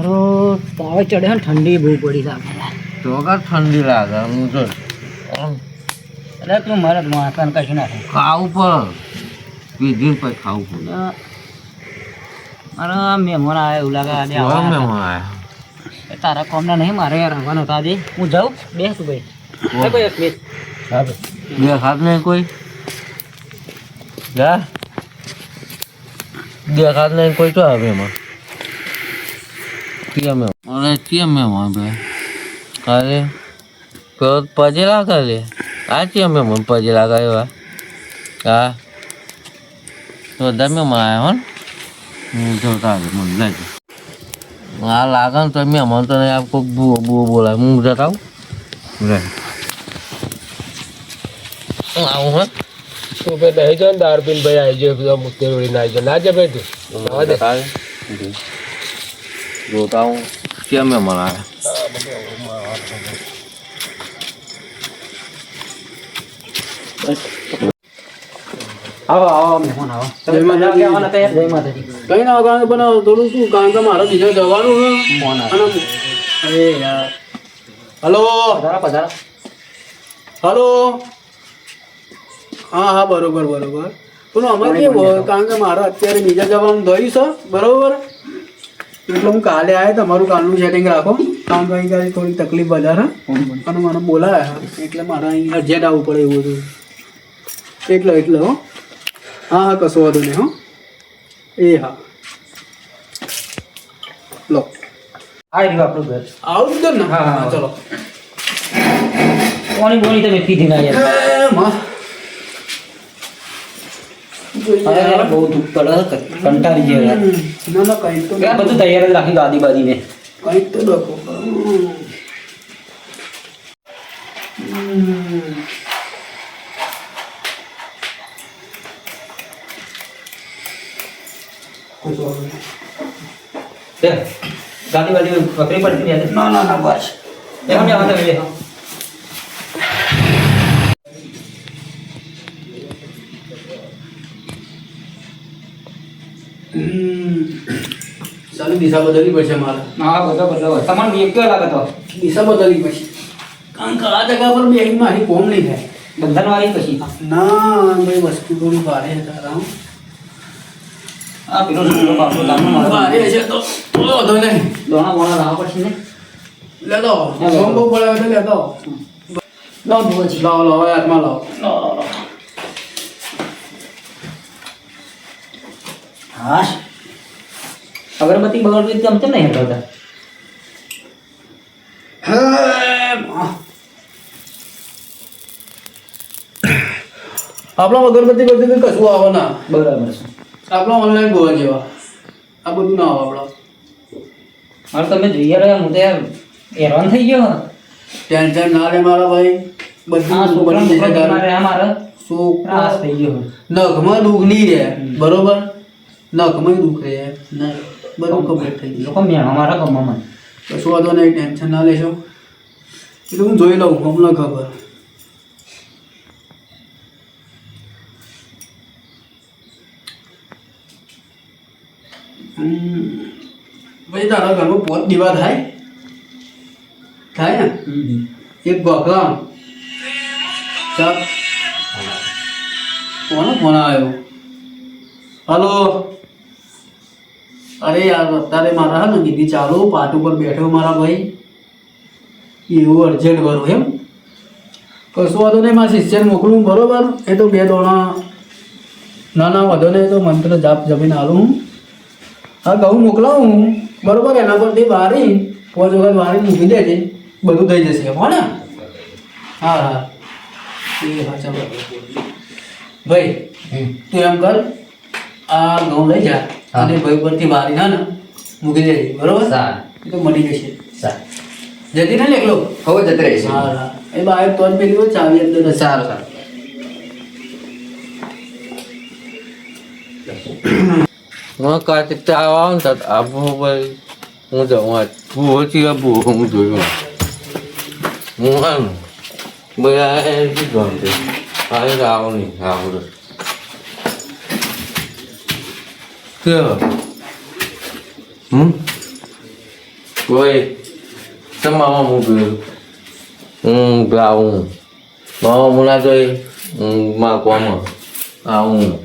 તાવ ચડે ને ઠંડી બહુ પડી લાગે તો કા ઠંડી લાગે હું તો એટલે તું મારે માથાને કશું નાખે ખાવું પડે પીધી પછી ખાવું પડે મારા મહેમાન આવે એવું લાગે આજે કેવા આવવાના મહેમાન હતા. આયા તારા કોમના નહીં મારે યાર આવવાનો હતા આજે હું જાઉં બેસ તું ભાઈ કોઈ એક મિનિટ હા ભાઈ દેખાત નહીં કોઈ જા દેખાત નહીં કોઈ તો આવે એમાં કેમ અરે કેમ મહેમાન ભાઈ અરે તો પજે લાગે લે આ કેમ મહેમાન પજે લાગાયો હા બધા મહેમાન આવ્યા હો હું જોતા મને લાગે આ લાગે ને તો મહેમાન તો નહીં કોઈ બુઓ બુઓ બોલાય હું જતા આવું રે હું આવું હા તું ભાઈ નહીં જાવ ને દાળ પીને ભાઈ આવી જાય બધા મુક્તિ વળી ના આવી જાય ના જાય ભાઈ તું જવા દે. જોતા હું કેમ મહેમાન આવ્યા આવો આવો મહેમાન આવો જય માતાજી. આવવાના હતા યાર જય માતાજી કઈ ના કારણ પણ થોડું શું કારણ કે મારે બીજા જવાનું છે ફોન અને આવ્યો અરે યાર હલો પધારા પધારા હલો હા હા બરોબર બરોબર પણ અમારે કેવું હોય કારણ કે મારે અત્યારે બીજા જવાનું થયું છે બરોબર એટલે હું કાલે આવ્યા તમારું કાલનું સેટિંગ રાખો કારણ કે અહીં કાલે થોડી તકલીફ વધારે અને મને બોલાયા એટલે મારે અહીં અર્જન્ટ આવવું પડે એવું હતું એટલે હો હા હા કશો વાંધો નહીં હો એ હા લો આ રહ્યું આપણું ઘર આવું જ ને હા, હા. હા ચલો કોની બોની તમે પીધી ના યાર એ માં અરે યાર બહુ દુઃખ પડે કંટાળી જાય યાર ના ના કંઈક તો યાર બધું તૈયાર જ રાખી ગાદી બાદી ને કંઈક તો ડખો ગાદી બાદી પકડી પડતી ને યાર ના ના ના બસ એમ ને આવતા વેલે ચાલુ દિશા બદલવી પડશે મારે હા બધો બધો તમારે એક કેવો લાગે તો દિશા બદલવી પડશે કારણ કે આ જગ્યા પર બેંક મારી કોમ નહીં થાય બંધન વાળી પછી ના ભાઈ વસ્તુ થોડી ભારે હતા આ પેલો છોકરો બાપરો ગામનો મારો ભારે હશે તો વાંધો નહીં દોણા બોણા લાવવા પડશે ને લેતો સોમ બહુ પડે એટલે લેતો લાવ ભુવાજી લાવો લાવો હાથમાં લાવો હા અગરબત્તી બગરબત્તી આમ કેમ નહીં હટાવતા આપણા અગરબત્તી કરતી કશું આવે ના બરાબર છે આપણા ઓનલાઈન ગોવા જેવા આ બધું ના આવે આપણા મારે તમે જોઈએ રહ્યા હું તો યાર હેરાન થઈ ગયો ને ટેન્શન ના લે મારા ભાઈ આ બધું છોકરા બની જશે તારું. મારે આ મારે શું ત્રાસ થઈ ગયો નખમાં દુઃખ નહીં રહે બરોબર નખમાં દુઃખ રહે ના બધું કમ્પ્લીટ થઈ ગયું લોકો મેં મારા ગમવામાં કશું વાંધો નહીં ટેન્શન ના લેશો એટલે હું જોઈ લઉં હમણાં ખબર ભાઈ તારા ઘરમાં પોત દીવા થાય ને એક ગોખલા ચાલ કોનો ફોન આવ્યો હલો અરે યાર અત્યારે મારા હા ને દીદી ચાલો પાટ ઉપર બેઠો મારા ભાઈ એવું અર્જન્ટ કરું એમ કશું વાંધો નહીં મારા શિષ્યને મોકલું બરોબર એ તો બે દોણા ના ના વાંધો નહીં એ તો મંત્ર જાપ જમીને આલું હું હા ઘઉં મોકલાવું હું બરોબર એના પરથી વારી 5 વખત વારી મૂકી દેજે બધું થઈ જશે હો ને હા હા એ હા ચાલો ભાઈ તું એમ કર આ ઘઉં લઈ જા અને ભાઈ પરથી વારી ના ને મૂકી દેજે બરોબર સારું એ તો મળી જશે સારું જતી ને એકલો હવે જતી રહીશ હા હા એ બાય તો જ પેલી હોય ચાવી અંદર હશે. સારું સારું હું કાર્તિક આવો ને તો આબુ ભાઈ હું જાઉં આજ ભૂહોથી આબુ હું જોયું હું આમ બધા કીધું આમ આવો નહીં આવું કે Oi, sama mama mobil. Gaung. Mama mula tôi mà qua mà. Gaung.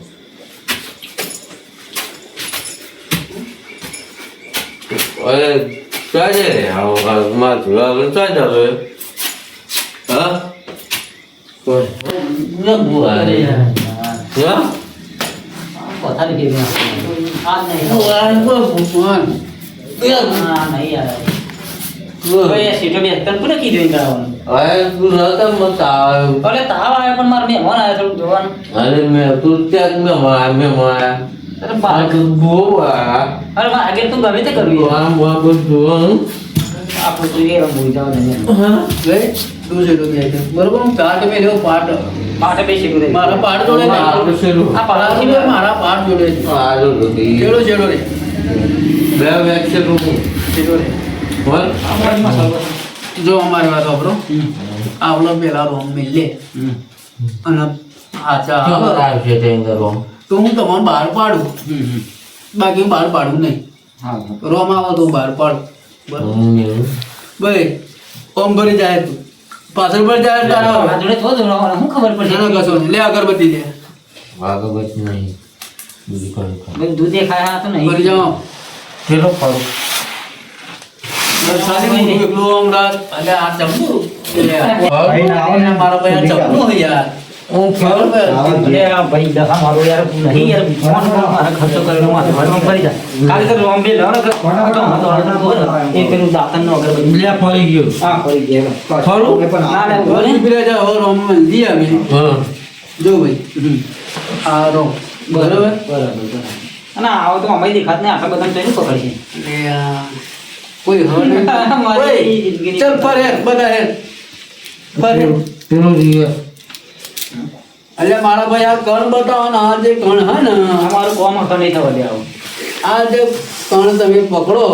Ôi, cái gì? Mà chủ là vẫn trái được rồi. Hả? Ôi, nước vừa đi. Nhớ? Có thật kìa nè. Ăn này. ăn vừa phục ngon. À, này à. Bây giờ biết tân pun lagi doing kau. Aku datang mentah. Kalau tahu apa mar ni mana tu tuan. Ada meh tu tiap meh. Terus bah. Aku buat. Kalau bah agar tu gawe tak kau. Buat betul. Apa tu ye orang buat ni. ગઈ દૂસરે તો ગયા છે બરોબર હું પાટ મેં લેવો પાટ Pada besi tu. મારા પાટ જોડે Aku seru. Apa પાટ lagi? મારા પાટ જોડે છે Aduh, lebih. ચેડો ચેડો રે Berapa seru? ચેડો રે What? Apa lagi masalah? જો અમારી વાત વાપરો આવલો પેલા રોમ મિલે અને આચા Coba rahasia tengok dong. તો હું તમને બહાર પાડું બાકી હું બહાર પાડું નહીં हाँ. રોમ આવો તો બહાર પાડું બરાબર ભાઈ ઓમ ભરી જાય તું પાછળ પર જાય તારા જોડે તો જોડે હું ખબર પડશે એનો કશો નહીં લે અગરબત્તી લે Agak baik nih. Beli kau. ભાઈ દૂધ દેખાય તો નહીં ભરી જાઓ Kira kau. સારી હું એકલું આમ રાત એટલે આ ચમનું મારા ભાઈ આ ચમનું હોય યાર Oh, kau. અરે આ ભાઈ દહા મારો યાર નહીં યાર ફોન મારા ખર્ચો કરેલો માથે ભરવા પડી જાય કાલે તો રોમ્બે લાવ તો એ પેલું દાતન નો અગરબત્તી Beli apa lagi? હા પડી ગયો Kau? ના ના વળી પીરે જાઓ રોમ લી આવી જો ભાઈ આ રોમ બરાબર બરાબર અને આવો તો અમે દેખાત ને આટલા બધા તો પકડશે એટલે આ કોઈ હળ નહીં મારી જિંદગીની ચલ ફર હે બધા હે ફર હે Tengok dia. એટલે મારા ભાઈ આ કણ બતાવો ને આ જે કણ હે ને અમારું કોમ હતો નહીં થવા દેવું આ જે કણ તમે પકડો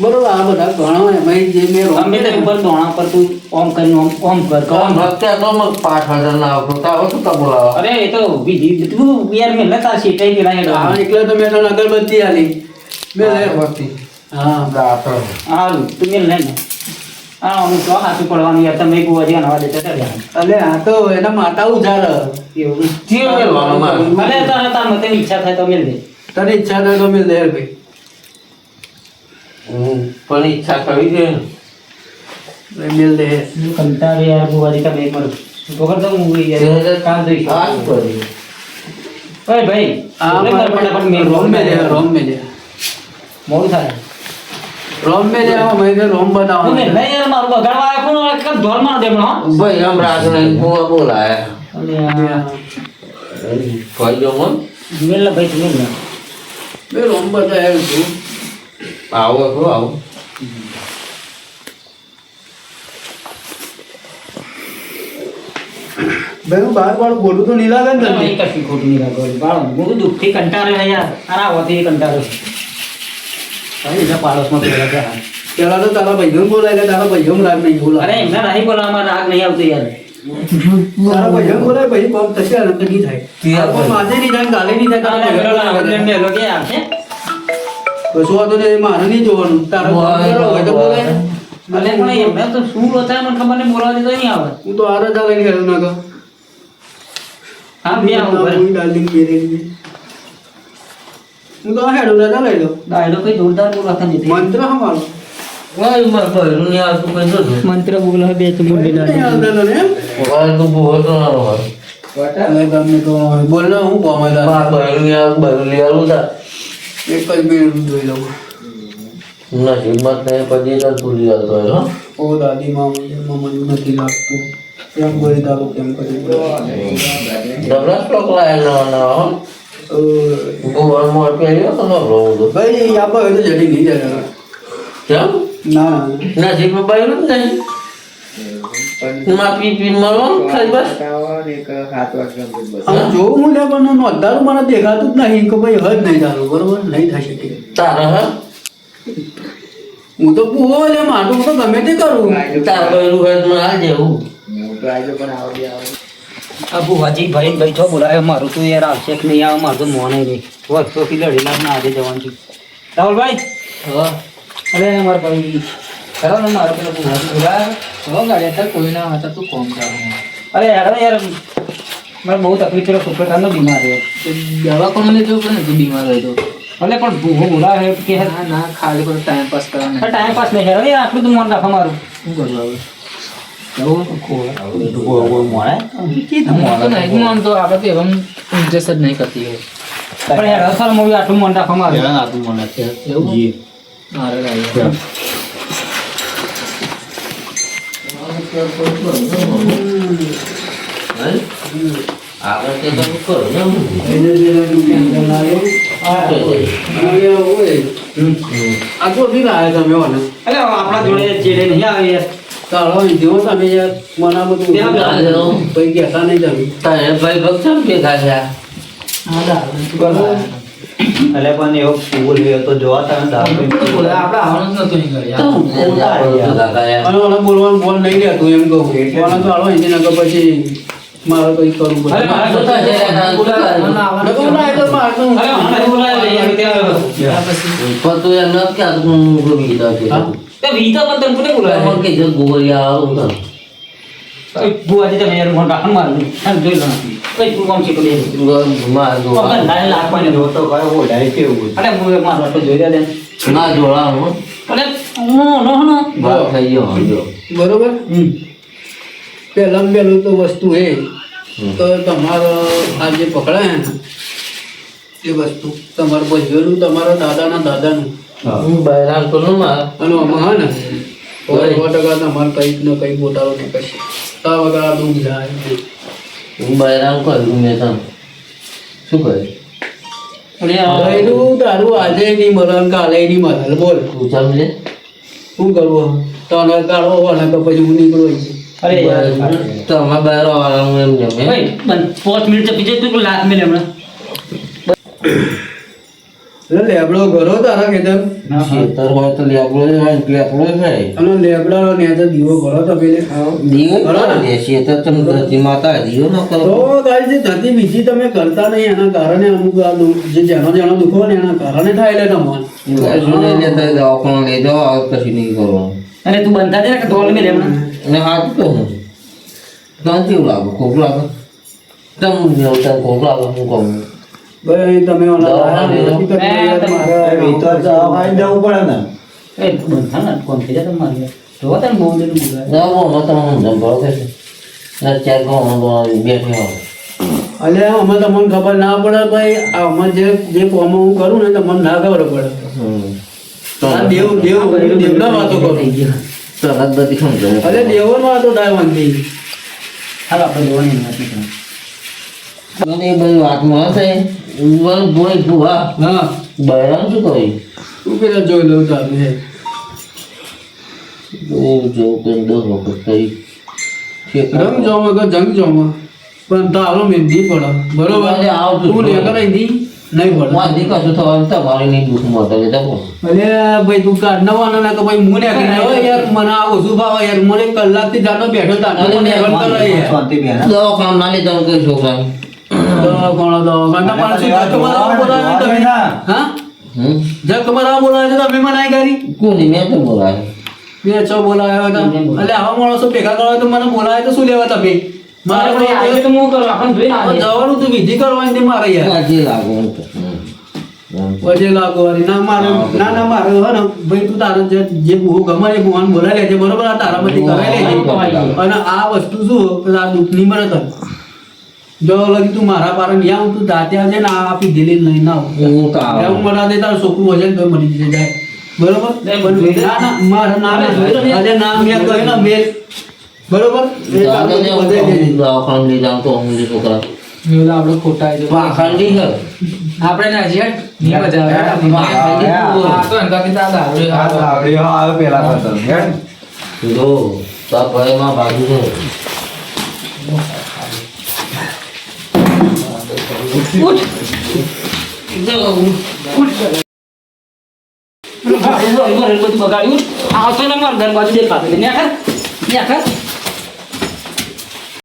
બરોબર આ બધા કણો એમાં જે મેં રોમ અમે તો ઉપર દોણા પર તું ઓમ કરીને ઓમ કર Kau ઓમ કર. berarti aku mau 5,000 nak aku tahu tu tak bola. અરે એ તો બીજી તું યાર મેં નતા સીટાઈ ગયેલા આ હેડો એટલે તો મેં તને અગરબત્તી આલી મેં લે Berarti. હા Gatal. હારું તું મેં લઈને હા હું તો હાથું પડવાનું યાર તમે બહુ હજી નવા દેતા રહ્યા એટલે આ તો એના માતા ઉજાર એવું Dia memang mah. અરે તારા તાર મતે ઈચ્છા થાય તો મેલ દે તને ઈચ્છા થાય તો મેં લે ભાઈ Paling icak kali dia. મેલ દે કંટાળી યાર બુવાજી તમે એક મારું પકડ દઉં હું યાર કામ દઈશ Apa dia? ઓય ભાઈ આ ફટાફટ મેલ રોમ મેં લે રોમ મેં લે મોડું થાય રોમ મેં લે મેં કે રોમ તું બતાવો મેલ નહીં યાર મારું બગાડવા આવ્યો કોણ એક ધોર માર દે હમણાં Baik, yang berasa yang gua bola ya. અલ્યા Kau jangan. મેલ ને ભાઈ તું મેલ ને મેં રોમ બતાવ્યું છું Tahu aku tahu. ભાઈ હું બહાર પાડું ખોટું તો નહીં લાગે ને તને નહીં કશું ખોટું નહીં લાગે બાળો હું દુઃખથી કંટાળે છે યાર આના હોવાથી કંટાળે છે ભાઈ બીજા પાડોશમાં પેલા છે હા. પેલા તો તારા ભાઈઓ બોલાય એટલે તારા ભાઈઓ રાગ નહીં બોલાય અરે એમના નહીં બોલાવવામાં રાગ નહીં આવતો યાર તારા ભાઈઓ બોલાય ભાઈ કોમ થશે અનંત નહીં થાય ત્યાં કોમ આજે નહીં થાય કાલે નહીં થાય તારા ભાઈઓ મેલો કે આવશે કશું વાંધો નહીં મારે નહીં જોવાનું તારા ભાઈઓ હોય તો બોલાય ભલે પણ એમને તો શું રોતા મને ખબર નહીં બોલાવા દેતો નહીં આવે હું તો આ રજા લઈને ગયો ના કહું હા બે આવું ભલે ડાર્લિંગ પહેરેલી હું તો આ હેડો રજા લઈ લઉં ડાયલો કઈ જોરદાર બોલાતા નથી મંત્ર હમારો Wah, mah baru ni aku main tu. મંત્ર બોલા બે તું નહીં આવતા તને એમ? Wah, tu buat tu orang. હવે ગમે તો હોય. બોલ ને હું કોમેલા Mah baru ni aku baru lihat lu tak. એક જ મિનિટ જોઈ લઉં Nah, jimat ni pada kan tu lihat tu ya. ઓ દાદી મામાનું નથી લાગતું એમ બોલી તારું કેમ કરી Dah belas kok lain mana. Buat mau pilih atau nak belum tu? ભાઈ આપો હોય તો જડી નહીં જાય Jam? ના ના Nah, jimat baru ni. Mah pipi malam kai bas. આમ જોવું હું લે પણ નોંધારું મને દેખાતું જ નહીં કે ભાઈ હદ નહીં તારું બરોબર નહીં થઈ શકે Tak ha. હું તો પૂવો લે માટું તો ગમે તે કરું Tak baru kan mana jauh. આ બુવાજી ભાઈ ભાઈ છો બોલાવે મારું તો યાર આવશે કે નહીં આવે મારું તો મોને નહીં વર્ષોથી લડેલા ના આજે જવાનું છે રાહુલભાઈ Ha. અરે મારા ભાઈ ખરો ને મારો પેલો ઉડા હવે ગાડી અત્યારે કોઈ ના હતા તું કોમ કરવા અરે યાર યાર મારે બહુ તકલીફ છે સુપર કારનો બીમાર છે દવાખાને જવું પડે ને તું બીમાર હોય તો એટલે પણ ભૂખો બોલા હે કે ના ના ખાલી પર ટાઈમ પાસ કરવાનો ટાઈમ પાસ નહીં યાર આટલું તો મન રાખો મારું શું કરું હવે નહીં તો આપણે તો એમ ઇન્ટરેસ્ટ જ નહીં કરતી હોય પણ યાર અસલ મૂવી આટલું મન રાખો મારું એવું મારે લાગે આપણે તે તો કરો ને આ તો બી લાવે તમે મને અરે આપણા જોડે ચેડે નહીં આવે યાર ચાલો જેવો તમે યાર મના બધું ભાઈ કહેતા નહીં તમે તારે ભાઈ ભક્ષણ ભેગા થયા એટલે પણ એવો ફૂલ તો જોવા તમે દારૂ આપણે આવવાનું જ નતું નહીં કર્યા ભેગા કર્યા અને ઓલા બોલવાનું બોલ નહીં રહેતું એમ કહું ઓલા તો હાલો એની નગર પછી મારે કઈ કરવું પડે અરે મારે તો પણ તું એમ નથી કે આ તું વિધા છે તો વીતા પણ તને કોને બોલાવે કે જો ગોળિયા આવું ને બુઆજી તમે યાર મન રાખો મારું આમ જોઈ લો કઈ તું કામ છે તો લે માર પગન લાય લાખવાની રોટો કયો બોલાય કેવું અરે હું મારો તો જોઈ દે ના જોડાવું અરે નો નો નો વાત થઈ ગયો સમજો બરોબર પહેલાં પહેલું તો વસ્તુ એ તો તમારો આ જે પકડાય ને એ વસ્તુ તમારું ભાઈઓનું તમારા દાદાના દાદાનું હું બહેરાન કરું માં અને આમાં હા ને 100% તમારે કંઈક ને કંઈક બોટારો ને કશે તા વગર આ દુઃખ જાય નહીં. હું બહેરાન કરું મેં તને શું કરે અને ભાઈનું તારું આજે નહીં મળે ને કાલે નહીં મળે બોલ તું સમજે શું કરવું તને કાઢવો હોય ને તો પછી હું નીકળું અહીંથી. અરે યાર તમે બહેરો વાળા એમ જમે ભાઈ 5 મિનિટ તો પીજે તું લાત મેલે હમણાં એટલે લેબડો ઘરો તારા ખેતર ખેતર હોય તો લેબડો જ હોય ને લેબડો જ હોય અને લેબડાનો ને તો દીવો ઘરો તો પેલે દીવો બરાબર. કરે ખેતર તમે ધરતી માતા દીવો ન કરો તો ગાડી જે ધરતી બીજી તમે કરતા નહીં એના કારણે અમુક આ જે જેનો જેનો દુખો ને એના કારણે થાય એટલે તમને લેતા દવાખાને લઈ જાઓ આ કશું નહીં કરવાનું અરે તું બંધા દે ને કે ધોલ મેલે હમણાં અને હાથ કહું તને કેવું લાગે ખોખ લાગે તમને ખોખ લાગે હું કહું ભાઈ તમે ઓલા દવાખાને નથી કરતા યાર, મારે એ તું બંધા ને કોણ થઈ જાય તમારી જોવા તને બહુ દેનું બોલાય ના બહુ તમે સંભાળો કે ના ચાર ગામ બેઠે હોય અલ્યા અમે તમને ખબર ના પડે ભાઈ આમાં જે કોમ હું કરું ને તમને ના ખબર પડે આ દેવના વાતો કરું તરત બધી સમજાય અરે દેવન વાતો થાય વાંધી હાલ આપણે જોવાની નથી મને એ બધી વાતમાં હશે બોય ભૂવા હા બહેરાન શું કહ્યું તું પેલા જોઈ લઉં તારું હે જેવું કંઈ 10 વખત કરી રંગ જોવા કે જંગ જોવા પણ તારો મહેંદી પડે બરોબર અરે આવતું તું લે કરાઈ દી નહીં પડે વાંધી કશું થવાનું તમારે નહીં દુઃખ મળતો એટલે તકો અરે ભાઈ તું કાઢ નવાનો ના કે ભાઈ હું ને યાર મને આ ઓછું ભાવે યાર મને કલાકથી જાતો બેઠો તાતો મને હેરાન કરે યાર દવાખાના ના લીધા કઈ છોકરા કોણ દવાખાના તમારે શું તમારા બોલાવે તમે હા જે તમારા બોલાવે તો તમે મને કરી કોની મેં તો બોલાય બે છો બોલાવ્યો હતા એટલે આવા માણસો ભેગા કરવા તો મને બોલાવે તો શું લેવા તમે મારે મારે ભાઈ આજે તો હું કરું આપણને જોઈને આવે જવાનું તું વિધિ કરવાની તે મારે યાર આજે લાગુ પછી લાગવાની ના મારે ના મારે હે ને ભાઈ તું તારે જે બહુ ગમે એ ભગવાન બોલાવી લેજે બરોબર આ તારામાંથી કરાવી લેજે અને આ વસ્તુ શું કે આ દુઃખની મળે તને જો લગી તું મારા પારે નહીં આવું તું દાતે આવજે ને આ આપી દિલી લઈને આવ હું તો આવું. એવું મને દે તારું છોકરું હશે ને તો મરી જશે જાય બરોબર ના ના મારા નામ આજે નામ મેં કહ્યું ને મેલ બરોબર એ દાદા ને બધે દેજે. દવાખાના લઈ જાઉં તો અમને છોકરા મેલા આપણે ખોટા છે પાખંડી છે આપણે ના જે ની બજાવે આ તો અંગાથી દાદા જો તાર ભાઈમાં બાજુ છે બધું બગાડ્યું આ તો ને મારા ઘર બાજુ દેખાતું નહીં. ન્યા કર